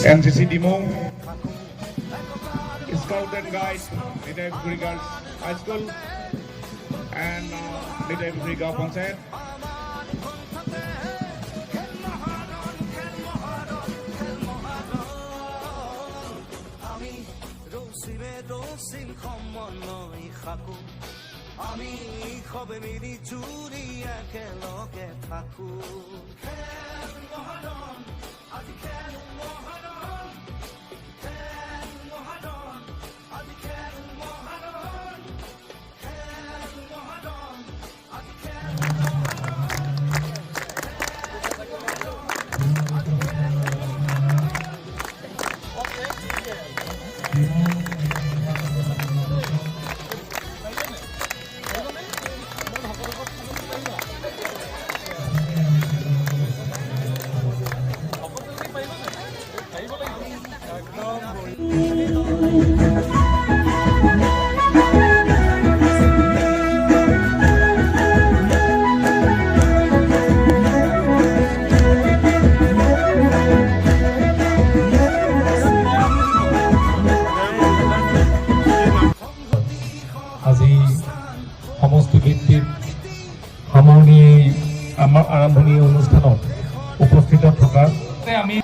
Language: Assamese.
NCC Demo, Scout and Guide, Nidai Girls High School, and Nidai Gaon Panchayat. আমি সবে মিলি জুৰি একেলগে থাকো খেল মহাৰণ আজি খেল মহাৰণ খেল মহাৰণ আজি খেল মহাৰণ খেল মহাৰণ আজি খেল সমষ্টিভিত্তিক সামৰণি আমাৰ আৰম্ভণি অনুষ্ঠানত উপস্থিত থকা আমি